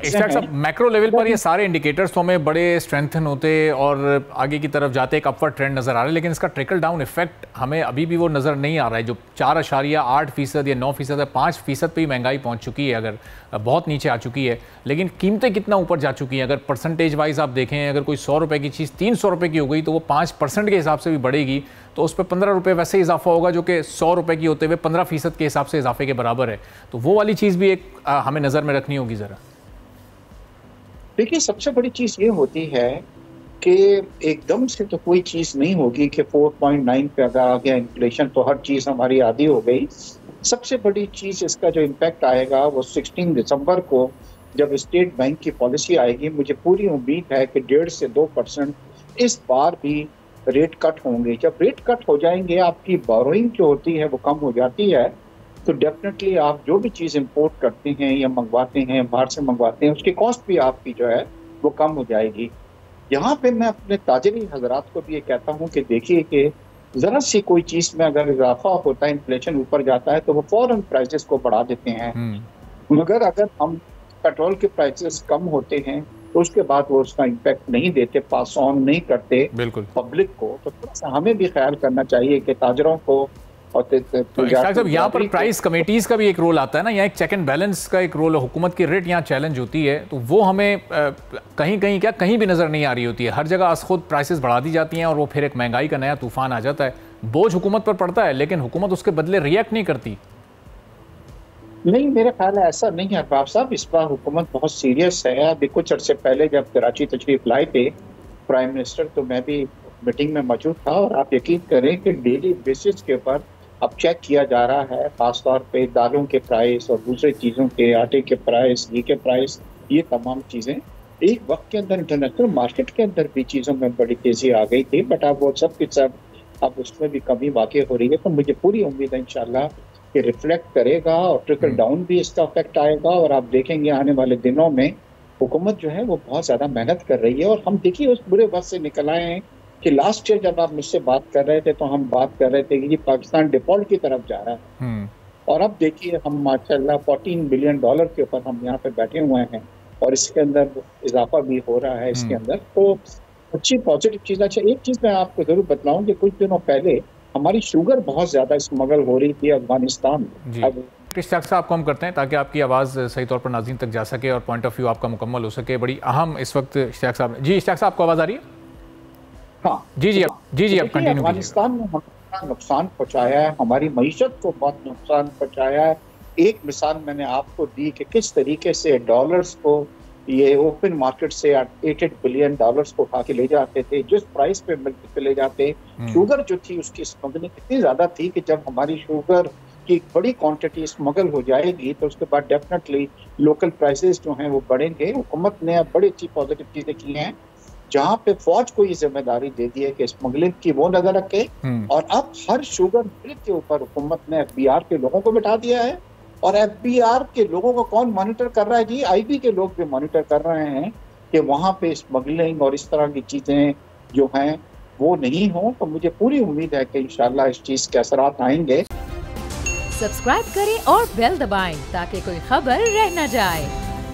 इस्ताक साहब, macro level पर ये सारे इंडिकेटर्स तो हमें बड़े स्ट्रेंथन होते और आगे की तरफ जाते एक अपवर्ड ट्रेंड नज़र आ रहा है, लेकिन इसका ट्रिकल डाउन इफेक्ट हमें अभी भी वो नज़र नहीं आ रहा है जो 4.8% या 9% या 5% पे ही महंगाई पहुंच चुकी है, अगर बहुत नीचे आ चुकी है। लेकिन कीमतें कितना ऊपर जा चुकी हैं, अगर परसेंटेज वाइज आप देखें, अगर कोई 100 रुपये की चीज़ 300 रुपये की हो गई तो वो 5% के हिसाब से भी बढ़ेगी, तो उस पर 15 रुपये वैसे ही इजाफा होगा जो कि 100 रुपये की होते हुए 15% के हिसाब से इजाफे के बराबर है। तो वो वाली चीज़ भी एक हमें नज़र में रखनी होगी ज़रा। देखिए, सबसे बड़ी चीज ये होती है कि एकदम से तो कोई चीज नहीं होगी कि 4.9 पे अगर आ गया इन्फ्लेशन तो हर चीज हमारी आधी हो गई। सबसे बड़ी चीज इसका जो इम्पैक्ट आएगा वो 16 दिसंबर को जब स्टेट बैंक की पॉलिसी आएगी। मुझे पूरी उम्मीद है कि 1.5 से 2% इस बार भी रेट कट होंगे। जब रेट कट हो जाएंगे, आपकी बोरोइंग जो होती है वो कम हो जाती है, तो डेफिनेटली आप जो भी चीज़ इंपोर्ट करते हैं या मंगवाते हैं, बाहर से मंगवाते हैं, उसकी कॉस्ट भी आपकी जो है वो कम हो जाएगी। यहाँ पे मैं अपने ताजरी हजरात को भी ये कहता हूँ कि देखिए कि ज़रा सी कोई चीज़ में अगर इजाफा होता है, इन्फ्लेशन ऊपर जाता है, तो वो फौरन प्राइसेस को बढ़ा देते हैं। मगर अगर हम पेट्रोल के प्राइसेस कम होते हैं तो उसके बाद वो उसका इम्पैक्ट नहीं देते, पास ऑन नहीं करते बिल्कुल पब्लिक को, तो थोड़ा सा हमें भी ख्याल करना चाहिए कि ताजरों को। तो यहाँ पर प्राइस कमेटीज का भी एक रोल आता है ना, यहाँ एक चेक एंड बैलेंस का एक रोल है। हुकूमत की रेट यहाँ चैलेंज होती है, तो वो हमें कहीं भी नजर नहीं आ रही होती है। हर जगह खुद प्राइसेस बढ़ा दी जाती हैं और वो फिर एक महंगाई का नया तूफान आ जाता है। बोझ हुकूमत पर पड़ता है, लेकिन हुकूमत उसके बदले रिएक्ट नहीं करती। नहीं, मेरा ख्याल है ऐसा नहीं है अरबाब साहब। इस बार हुकूमत बहुत सीरियस है। अभी कुछ अर्से पहले जब कराची तशरीफ लाए थे प्राइम मिनिस्टर, तो मैं भी मीटिंग में मौजूद था, और आप यकीन करें कि डेली बेसिस के ऊपर अब चेक किया जा रहा है, खासतौर पे दालों के प्राइस और दूसरी चीज़ों के, आटे के प्राइस, घी के प्राइस, ये तमाम चीज़ें। एक वक्त के अंदर इंटरनेशनल मार्केट के अंदर भी चीज़ों में बड़ी तेज़ी आ गई थी, बट अब वो सब के सब अब उसमें भी कमी वाक़ई हो रही है। तो मुझे पूरी उम्मीद है इंशाल्लाह कि रिफ्लेक्ट करेगा और ट्रिकल डाउन भी इसका इफेक्ट आएगा। और आप देखेंगे आने वाले दिनों में हुकूमत जो है वो बहुत ज़्यादा मेहनत कर रही है। और हम देखिए उस बुरे वक्त से निकल आए हैं कि लास्ट ईयर जब आप मुझसे बात कर रहे थे तो हम बात कर रहे थे कि पाकिस्तान डिफॉल्ट की तरफ जा रहा है, और अब देखिए हम माशाल्लाह $14 बिलियन के ऊपर हम यहाँ पे बैठे हुए हैं, और इसके अंदर इजाफा भी हो रहा है इसके अंदर। तो अच्छी पॉजिटिव चीज़। अच्छा, एक चीज़ मैं आपको जरूर बतलाऊं कि कुछ दिनों पहले हमारी शुगर बहुत ज्यादा स्मगल हो रही थी अफगानिस्तान में। अब इश्तियाक साहब को हम करते हैं ताकि आपकी आवाज़ सही तौर पर नाज़रीन तक जा सके और पॉइंट ऑफ व्यू आपका मुकम्मल हो सके। बड़ी अहम इस वक्त इश्तियाक साहब। जी इश्तियाक साहब, आपको आवाज़ आ रही है? हाँ जी, अब कंटिन्यू। अफगानिस्तान में हमारा नुकसान पहुंचाया है, हमारी मईशत को बहुत नुकसान पहुंचाया है। एक मिसाल मैंने आपको दी कि किस तरीके से डॉलर्स को ये ओपन मार्केट से $88 बिलियन को उठा के ले जाते थे, जिस प्राइस पे मिलते पे ले जाते। शुगर जो थी उसकी स्मगलिंग इतनी ज्यादा थी कि जब हमारी शुगर की बड़ी क्वांटिटी स्मगल हो जाएगी तो उसके बाद डेफिनेटली लोकल प्राइसेस जो हैं वो बढ़ेंगे। हुकूमत ने अब बड़ी अच्छी पॉजिटिव चीजें की हैं, जहाँ पे फौज को ये जिम्मेदारी दे दी है कि स्मगलिंग की वो नजर रखे, और अब हर शुगर मिल के ऊपर हुकूमत ने FBI के लोगों को बिठा दिया है। और FBI के लोगों को कौन मॉनिटर कर रहा है जी? IB के लोग भी मॉनिटर कर रहे हैं कि वहाँ पे स्मगलिंग और इस तरह की चीजें जो हैं वो नहीं हो। तो मुझे पूरी उम्मीद है कि इंशाल्लाह इस चीज के असरात आएंगे। सब्सक्राइब करें और बेल दबाएं ताकि कोई खबर रह न जाए।